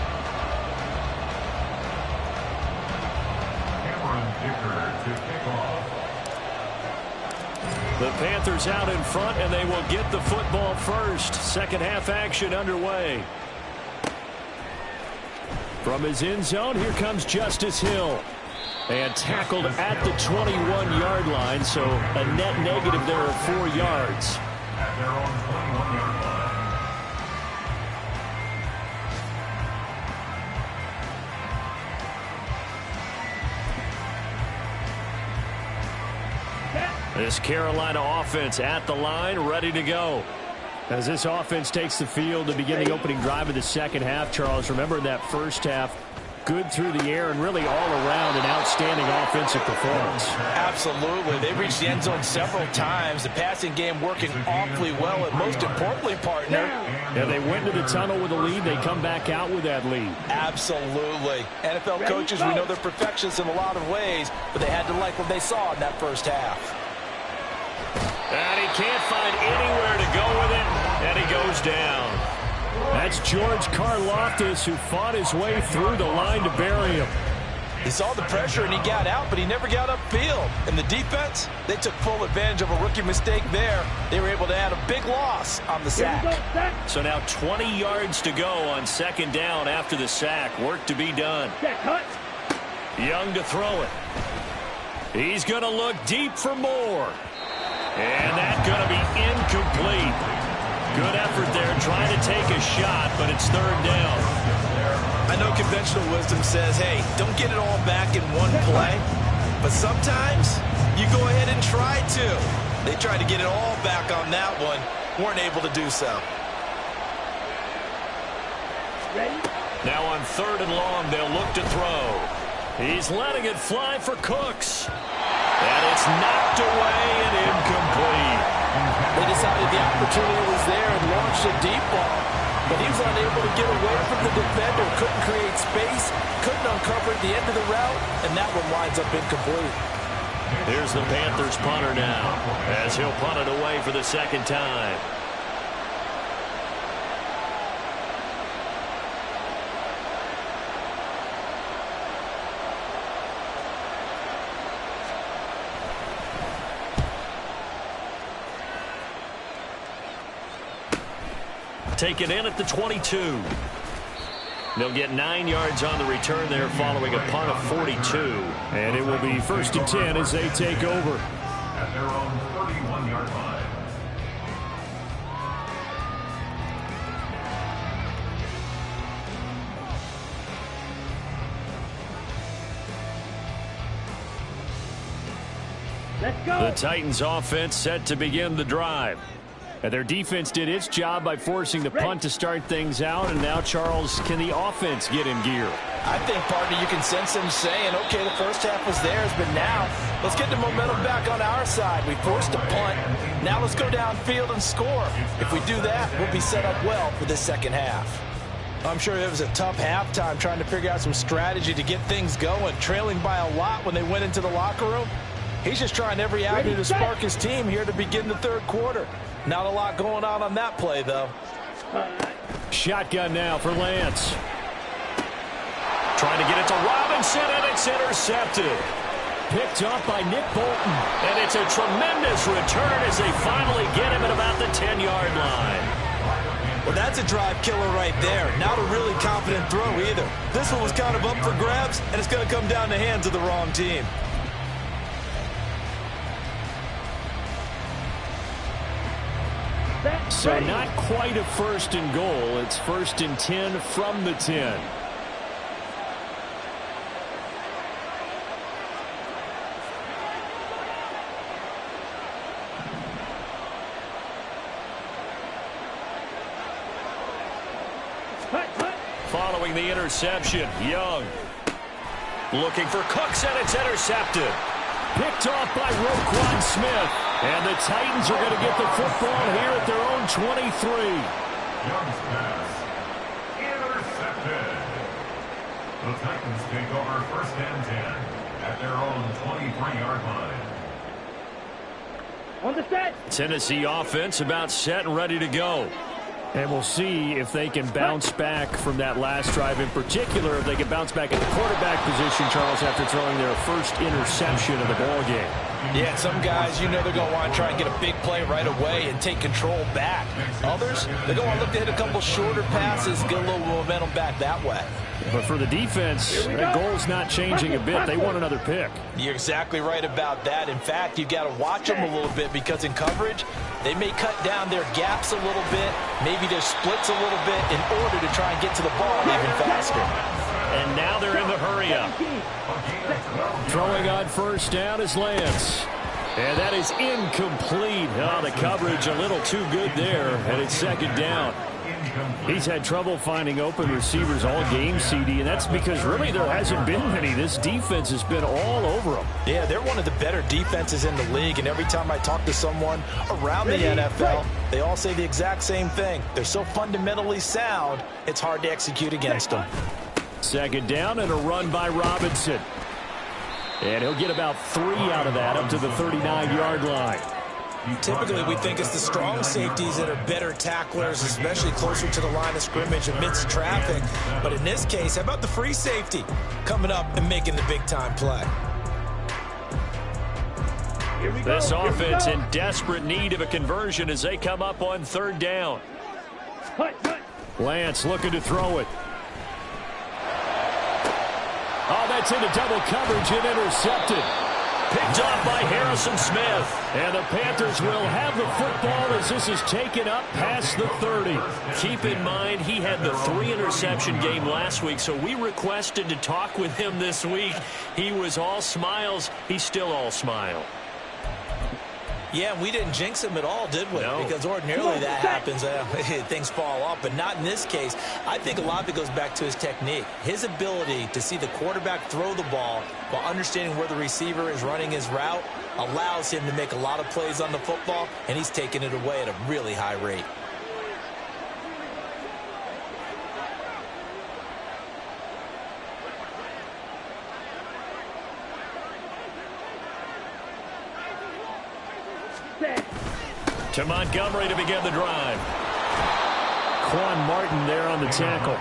Cameron Dicker to kick off. The Panthers out in front, and they will get the football first. Second half action underway. From his end zone, here comes Justice Hill. And tackled at the 21-yard line, so a net negative there of 4 yards. At their own 21-yard line. This Carolina offense at the line, ready to go. As this offense takes the field to begin the opening drive of the second half, Charles, remember in that first half, good through the air and really all around an outstanding offensive performance. Absolutely. They reached the end zone several times. The passing game working awfully well, and most importantly, partner. Yeah, they went to the tunnel with a lead. They come back out with that lead. Absolutely. NFL coaches, we know they're perfectionists in a lot of ways, but they had to like what they saw in that first half. And he can't find anywhere to go with it, and he goes down. That's George Karlaftis, who fought his way through the line to bury him. He saw the pressure and he got out, but he never got upfield. And the defense, they took full advantage of a rookie mistake there. They were able to add a big loss on the sack. So now 20 yards to go on second down after the sack. Work to be done. Young to throw it. He's going to look deep for more. And that's going to be incomplete. Good effort there, trying to take a shot, but it's third down. I know conventional wisdom says, hey, don't get it all back in one play. But sometimes you go ahead and try to. They tried to get it all back on that one. Weren't able to do so. Now on third and long, they'll look to throw. He's letting it fly for Cooks. And it's knocked away and incomplete. They decided the opportunity was there and launched a deep ball. But he was unable to get away from the defender, couldn't create space, couldn't uncover at the end of the route, and that one winds up incomplete. Here's the Panthers punter now, as he'll punt it away for the second time. Taken in at the 22. They'll get 9 yards on the return there following a punt of 42. And it will be 1st and 10 as they take over. At their own 31-yard line. Let's go. The Titans offense set to begin the drive. And their defense did its job by forcing the punt to start things out. And now, Charles, can the offense get in gear? I think, partner, you can sense them saying, okay, the first half was theirs, but now let's get the momentum back on our side. We forced a punt. Now let's go downfield and score. If we do that, we'll be set up well for this second half. I'm sure it was a tough halftime trying to figure out some strategy to get things going, trailing by a lot when they went into the locker room. He's just trying every avenue to spark his team here to begin the third quarter. Not a lot going on that play, though. Shotgun now for Lance. Trying to get it to Robinson, and it's intercepted. Picked up by Nick Bolton. And it's a tremendous return as they finally get him at about the 10-yard line. Well, that's a drive killer right there. Not a really confident throw either. This one was kind of up for grabs, and it's going to come down the hands of the wrong team. So not quite a first and goal. It's first and 10 from the 10. Following the interception, Young looking for Cooks, and it's intercepted. Picked off by Roquan Smith. And the Titans are going to get the football here at their own 23. Young's pass intercepted. The Titans take over first and 10 at their own 23-yard line. On the set. Tennessee offense about set and ready to go. And we'll see if they can bounce back from that last drive. In particular, if they can bounce back at the quarterback position, Charles, after throwing their first interception of the ball game. Yeah, some guys, you know they're going to want to try and get a big play right away and take control back. Others, they're going to look to hit a couple shorter passes, get a little momentum back that way. But for the defense, that goal's not changing a bit. They want another pick. You're exactly right about that. In fact, you've got to watch them a little bit because in coverage, they may cut down their gaps a little bit, maybe their splits a little bit in order to try and get to the ball even faster. And now they're in the hurry-up. Throwing on first down is Lance. And that is incomplete. Oh, the coverage a little too good there, and it's second down. He's had trouble finding open receivers all game, CD, and that's because really there hasn't been many. This defense has been all over them. Yeah, they're one of the better defenses in the league, and every time I talk to someone around the NFL, they all say the exact same thing. They're so fundamentally sound, it's hard to execute against them. Second down and a run by Robinson. And he'll get about 3 out of that up to the 39-yard line. Typically, we think it's the strong safeties that are better tacklers, especially closer to the line of scrimmage amidst traffic. But in this case, how about the free safety coming up and making the big-time play? This offense in desperate need of a conversion as they come up on third down. Lance looking to throw it. Oh, that's into double coverage and intercepted. Picked off by Harrison Smith. And the Panthers will have the football as this is taken up past the 30. Keep in mind, he had the 3-interception game last week, so we requested to talk with him this week. He was all smiles. He's still all smile. Yeah, we didn't jinx him at all, did we? No. Because ordinarily that happens. Things fall off, but not in this case. I think a lot of it goes back to his technique. His ability to see the quarterback throw the ball while understanding where the receiver is running his route allows him to make a lot of plays on the football, and he's taking it away at a really high rate. To Montgomery to begin the drive. Quan Martin there on the tackle.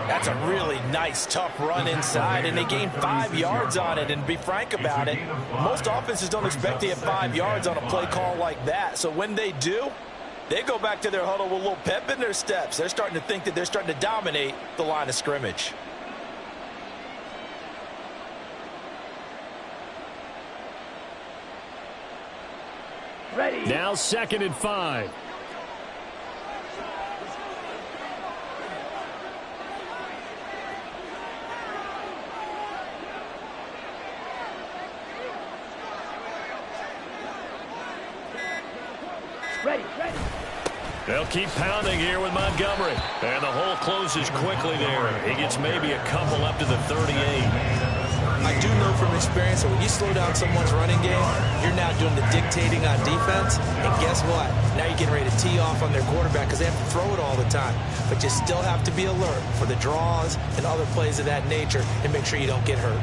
That's a really nice, tough run inside, and they gained 5 yards on it. And to be frank about it, most offenses don't expect to get 5 yards on a play call like that. So when they do, they go back to their huddle with a little pep in their steps. They're starting to think that they're starting to dominate the line of scrimmage. Ready. Now 2nd and 5. Ready. They'll keep pounding here with Montgomery. And the hole closes quickly there. He gets maybe a couple up to the 38. I do know from experience that when you slow down someone's running game, you're now doing the dictating on defense. And guess what? Now you're getting ready to tee off on their quarterback because they have to throw it all the time. But you still have to be alert for the draws and other plays of that nature and make sure you don't get hurt.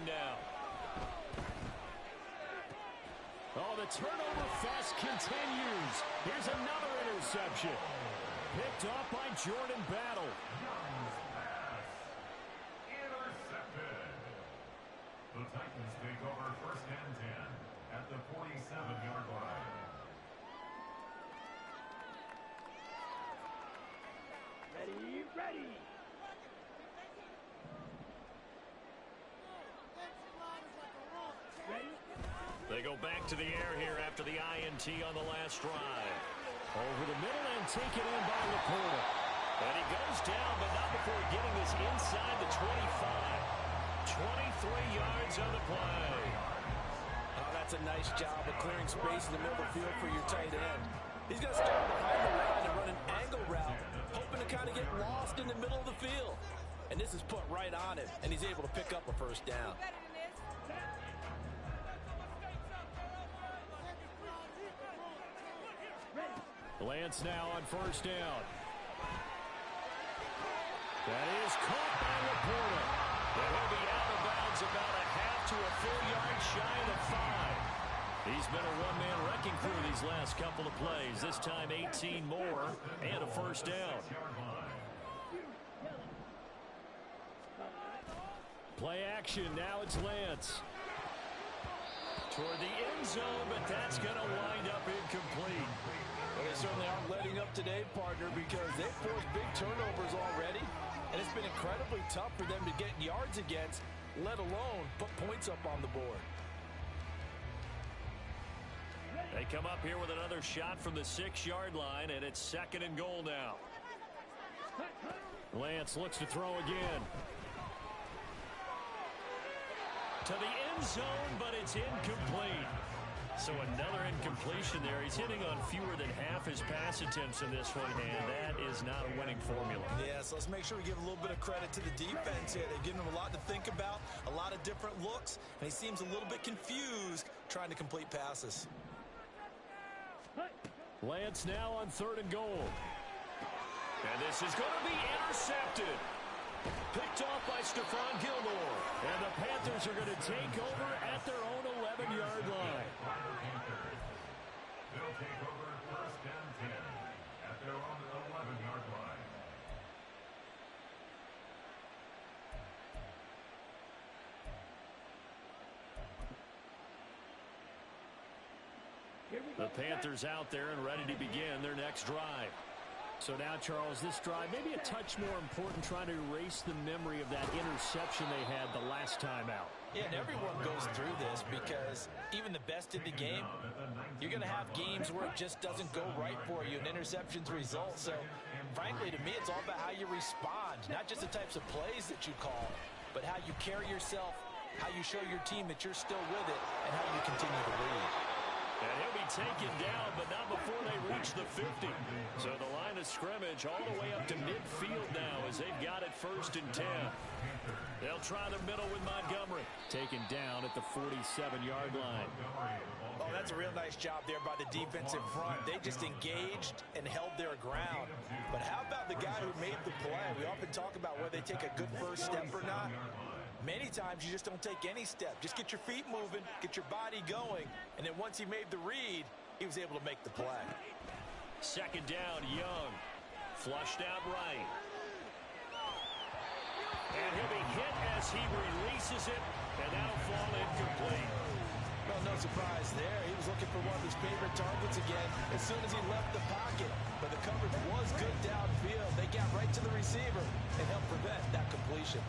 Young now. Oh, the turnover fest continues. Here's another interception. Picked off by Jordan Battle. Young's pass. Intercepted. The Titans take over first and 10 at the 47-yard line. Ready, ready. Ready? They go back to the air here after the INT on the last drive. Over the middle and taken in by Laporta. And he goes down, but not before getting this inside the 25. 23 yards on the play. Oh, that's a nice job of clearing space in the middle of the field for your tight end. He's going to start behind the line and run an angle route, hoping to kind of get lost in the middle of the field. And this is put right on him, and he's able to pick up a first down. Lance now on first down. That is caught by Laporta. And he'll be out of bounds about a half to a full yard shy of the 5. He's been a one-man wrecking crew these last couple of plays. This time 18 more and a first down. Play action. Now it's Lance. Toward the end zone, but that's going to wind up incomplete. Well, they certainly aren't letting up today, partner, because they've forced big turnovers already, and it's been incredibly tough for them to get yards against, let alone put points up on the board. They come up here with another shot from the 6-yard line, and it's 2nd and goal now. Lance looks to throw again. To the end zone, but it's incomplete. So another incompletion there. He's hitting on fewer than half his pass attempts in this one, and that is not a winning formula. Yeah, so let's make sure we give a little bit of credit to the defense here. They've given him a lot to think about, a lot of different looks, and he seems a little bit confused trying to complete passes. Lance now on 3rd and goal. And this is going to be intercepted. Picked off by Stephon Gilmore. And the Panthers are going to take over at their own 11-yard line. They'll take over first and 10 at their own 11-yard line. The Panthers out there and ready to begin their next drive. So now, Charles, this drive maybe a touch more important, trying to erase the memory of that interception they had the last time out. Yeah, and everyone goes through this because even the best in the game, you're going to have games where it just doesn't go right for you and interceptions result. So, frankly, to me, it's all about how you respond, not just the types of plays that you call, but how you carry yourself, how you show your team that you're still with it, and how you continue to lead. And he'll be taken down, but not before they reach the 50. So the line of scrimmage all the way up to midfield now as they've got it 1st and 10. They'll try the middle with Montgomery. Taken down at the 47-yard line. Oh, that's a real nice job there by the defense in front. They just engaged and held their ground. But how about the guy who made the play? We often talk about whether they take a good first step or not. Many times you just don't take any step. Just get your feet moving, get your body going, and then once he made the read, he was able to make the play. 2nd down, Young. Flushed out right. And he'll be hit as he releases it, and that'll fall incomplete. Well, no surprise there. He was looking for one of his favorite targets again as soon as he left the pocket. But the coverage was good downfield. They got right to the receiver and helped prevent that completion.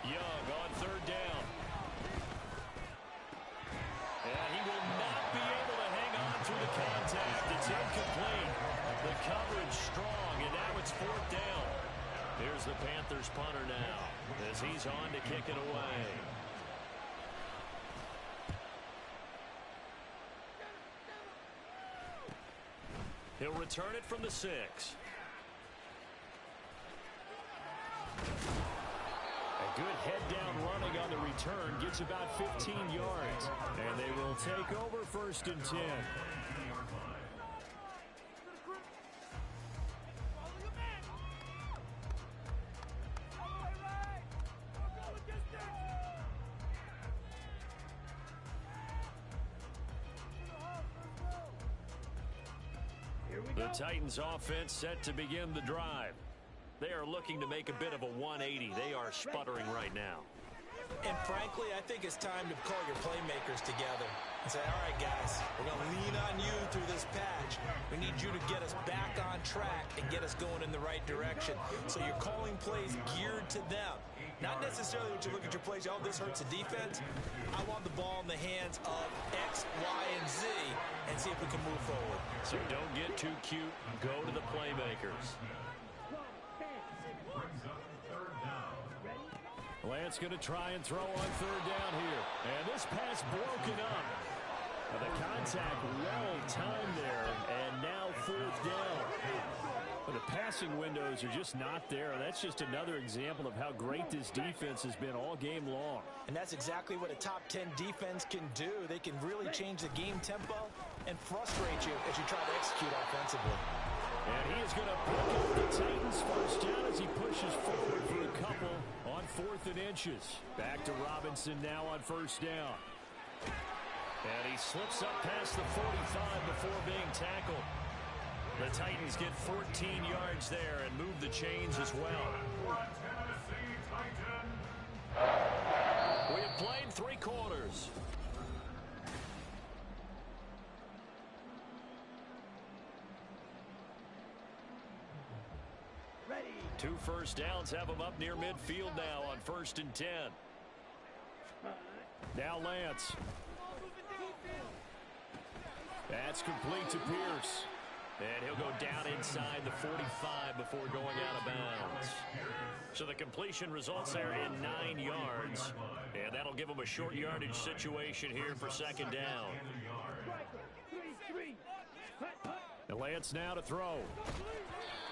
Young on 3rd down. And he will not be able to hang on through the contact. It's incomplete. The coverage strong, and now it's 4th down. Here's the Panthers punter now as he's on to kick it away. He'll return it from the 6. Good head-down running on the return. Gets about 15 yards. And they will take over 1st and 10. The Titans offense set to begin the drive. They are looking to make a bit of a 180. They are sputtering right now. And frankly, I think it's time to call your playmakers together and say, all right, guys, we're going to lean on you through this patch. We need you to get us back on track and get us going in the right direction. So you're calling plays geared to them. Not necessarily when you look at your plays, oh, this hurts the defense. I want the ball in the hands of X, Y, and Z and see if we can move forward. So don't get too cute. Go to the playmakers. Lance going to try and throw on third down here. And this pass broken up. The contact well timed there. And now fourth down. But the passing windows are just not there. That's just another example of how great this defense has been all game long. And that's exactly what a top 10 defense can do. They can really change the game tempo and frustrate you as you try to execute offensively. And he is going to pick up the Titans first down as he pushes forward for a couple on 4th and inches. Back to Robinson now on first down. And he slips up past the 45 before being tackled. The Titans get 14 yards there and move the chains as well. We have played 3 quarters. Ready. 2 first downs have them up near midfield now on 1st and 10. Now Lance. That's complete to Pierce. And he'll go down inside the 45 before going out of bounds. So the completion results there in 9 yards. And that'll give them a short yardage situation here for 2nd down. And Lance now to throw.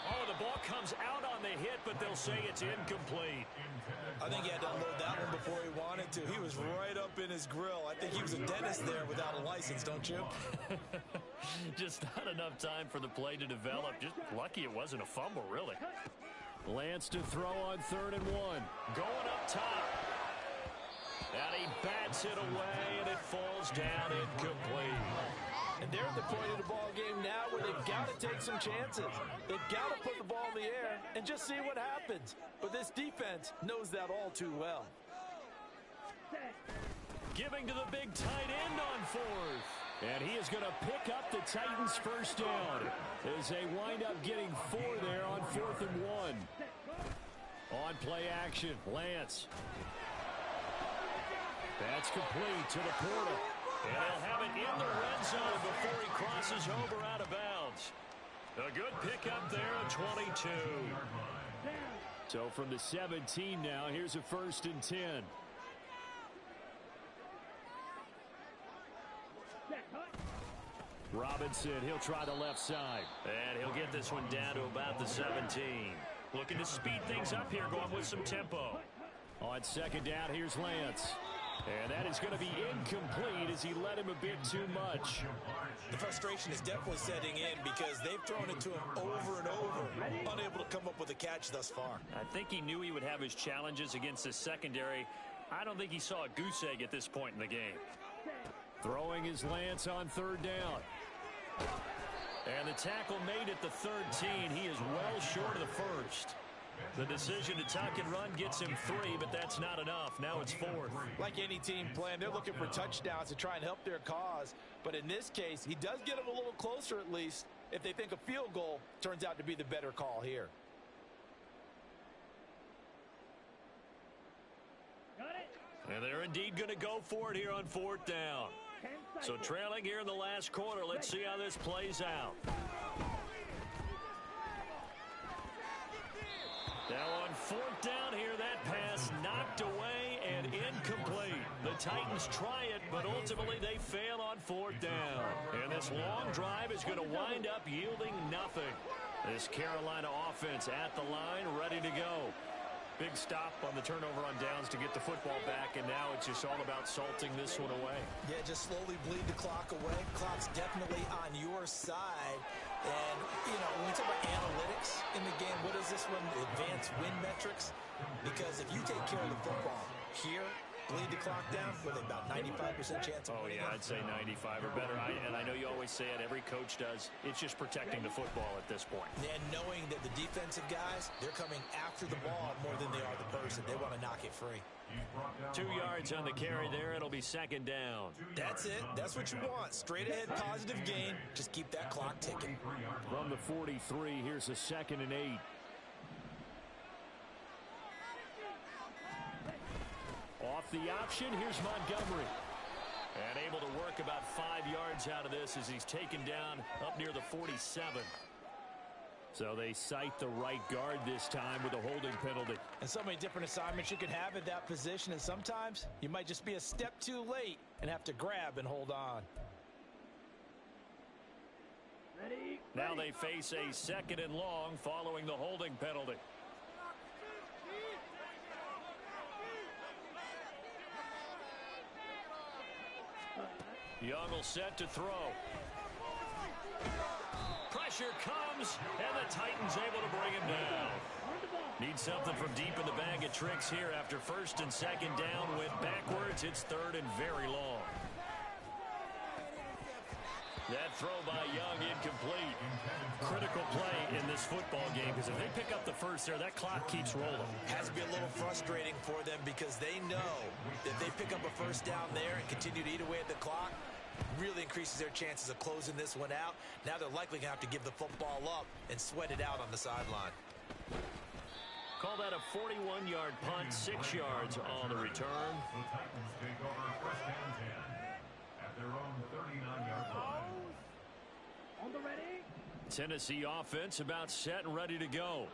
Oh, the ball comes out on the hit, but they'll say it's incomplete. I think he had to unload that one before he wanted to. He was right up in his grill. I think he was a dentist there without a license, don't you? Just not enough time for the play to develop. Just lucky it wasn't a fumble, really. Lance to throw on 3rd and 1. Going up top. And he bats it away, and it falls down incomplete. And they're at the point of the ball game now where they've got to take some chances. They've got to put the ball in the air and just see what happens. But this defense knows that all too well. Giving to the big tight end on 4th. And he is going to pick up the Titans' first down as they wind up getting 4 there on 4th and 1. On play action, Lance. That's complete to the Porter. And he'll have it in the red zone before he crosses over out of bounds. A good pickup there at 22. So from the 17 now, here's a 1st and 10. Robinson, he'll try the left side. And he'll get this one down to about the 17. Looking to speed things up here, going with some tempo. On 2nd down, here's Lance. And that is going to be incomplete as he led him a bit too much. The frustration is definitely setting in because they've thrown it to him over and over, unable to come up with a catch thus far. I think he knew he would have his challenges against the secondary. I don't think he saw a goose egg at this point in the game. Throwing his Lance on 3rd down. And the tackle made at the 13. He is well short of the 1st. The decision to tuck and run gets him 3, but that's not enough. Now it's 4th. Like any team playing, they're looking for touchdowns to try and help their cause. But in this case, he does get them a little closer at least if they think a field goal turns out to be the better call here. Got it. And they're indeed going to go for it here on 4th down. So trailing here in the last quarter. Let's see how this plays out. Now on 4th down here, that pass knocked away and incomplete. The Titans try it, but ultimately they fail on 4th down. And this long drive is going to wind up yielding nothing. This Carolina offense at the line, ready to go. Big stop on the turnover on downs to get the football back, and now it's just all about salting this one away. Yeah, just slowly bleed the clock away. Clock's definitely on your side. And, you know, when we talk about analytics in the game, what is this one? Advanced win metrics? Because if you take care of the football here, bleed the clock down with about 95% chance of winning. Oh, yeah, I'd say 95 or better. And I know you always say it, every coach does. It's just protecting the football at this point. And knowing that the defensive guys, they're coming after the ball more than they are the person. They want to knock it free. 2 yards on the carry there. It'll be second down. That's it. That's what you want. Straight ahead, positive gain. Just keep that clock ticking. From the 43, here's a 2nd and 8. Off the option, here's Montgomery. And able to work about 5 yards out of this as he's taken down up near the 47. So they cite the right guard this time with a holding penalty. And so many different assignments you can have at that position, and sometimes you might just be a step too late and have to grab and hold on. Ready? Now they face a 2nd and long following the holding penalty. Young will set to throw. Pressure comes, and the Titans able to bring him down. Need something from deep in the bag of tricks here after 1st and 2nd down. Went backwards. It's 3rd and very long. That throw by Young incomplete. Critical play in this football game because if they pick up the first there, that clock keeps rolling. Has to be a little frustrating for them because they know that if they pick up a first down there and continue to eat away at the clock, really increases their chances of closing this one out. Now they're likely going to have to give the football up and sweat it out on the sideline. Call that a 41-yard punt, 6 yards on the return. The Titans take over 1st and 10 at their own 39-yard line. On the ready? Tennessee offense about set and ready to go.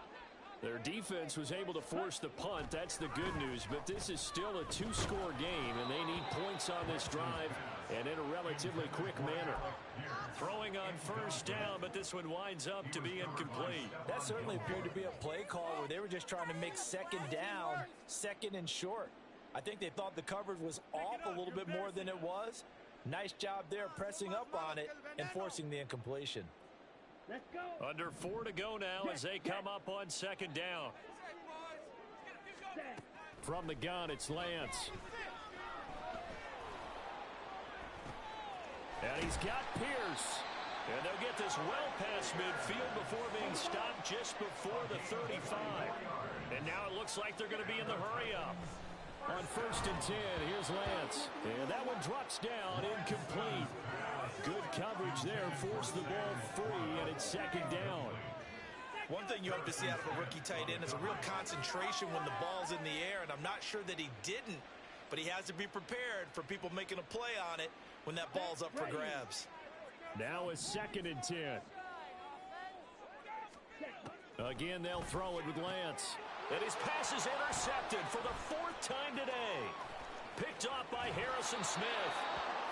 Their defense was able to force the punt. That's the good news, but this is still a 2-score game, and they need points on this drive and in a relatively quick manner. Throwing on 1st down, but this one winds up to be incomplete. That certainly appeared to be a play call where they were just trying to make 2nd down, 2nd and short. I think they thought the coverage was off a little bit more than it was. Nice job there pressing up on it and forcing the incompletion. Let's go. Under 4 to go now as they come up on 2nd down. From the gun, it's Lance. And he's got Pierce. And they'll get this well past midfield before being stopped just before the 35. And now it looks like they're going to be in the hurry-up. On 1st and 10, here's Lance. And that one drops down, incomplete. Good coverage there, forced the ball free, and it's 2nd down. One thing you hope to see out of a rookie tight end is a real concentration when the ball's in the air, and I'm not sure that he didn't, but he has to be prepared for people making a play on it when that ball's up for grabs. Now a 2nd and 10. Again, they'll throw it with Lance. And his pass is intercepted for the 4th time today. Picked off by Harrison Smith.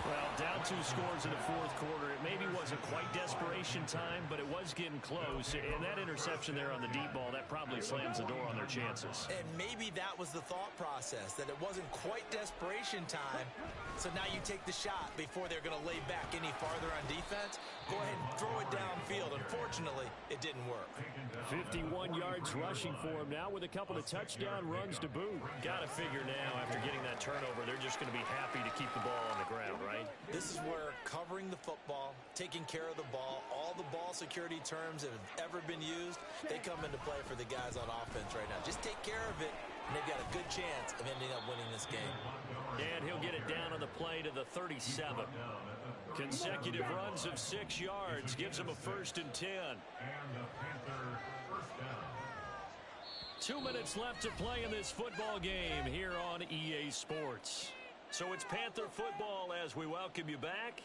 Well, down 2 scores in the 4th quarter. It maybe wasn't quite desperation time, but it was getting close. And that interception there on the deep ball, that probably slams the door on their chances. And maybe that was the thought process, that it wasn't quite desperation time. So now you take the shot before they're going to lay back any farther on defense. Go ahead and throw it downfield. Unfortunately, it didn't work. 51 yards rushing for him now with a couple of touchdown runs to boot. Got to figure now after getting that turnover, they're just going to be happy to keep the ball on the ground, right? This is where covering the football, taking care of the ball, all the ball security terms that have ever been used, they come into play for the guys on offense right now. Just take care of it, and they've got a good chance of ending up winning this game. And he'll get it down on the play to the 37. Consecutive runs of 6 yards gives him a 1st and 10. And the Panther 1st down. 2 minutes left to play in this football game here on EA Sports. So it's Panther football as we welcome you back.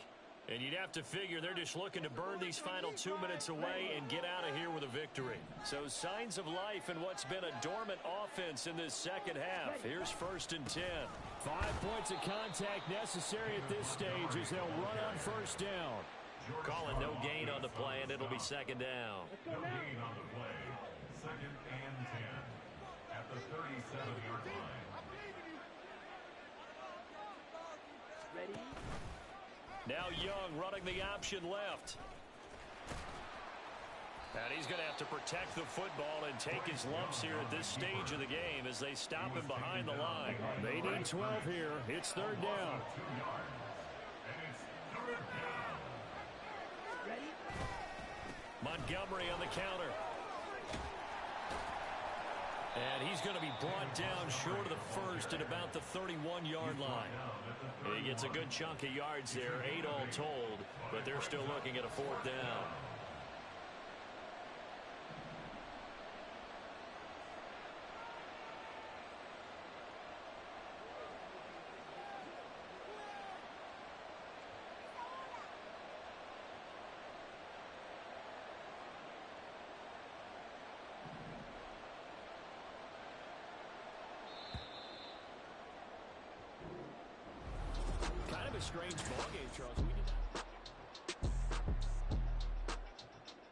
And you'd have to figure they're just looking to burn these final 2 minutes away and get out of here with a victory. So signs of life in what's been a dormant offense in this 2nd half. Here's 1st and 10. 5 points of contact necessary at this stage as they'll run on 1st down. Calling no gain on the play, and it'll be 2nd down. No gain on the play. 2nd and 10 at the 37-yard line. Ready? Now Young running the option left. And he's going to have to protect the football and take his lumps here at this stage of the game as they stop him behind the line. They need 12 here. It's third down. Montgomery on the counter. And he's going to be brought down short of the first at about the 31-yard line. He gets a good chunk of yards there, 8 all told, but they're still looking at a fourth down. Kind of a strange ball game, Charles. We did not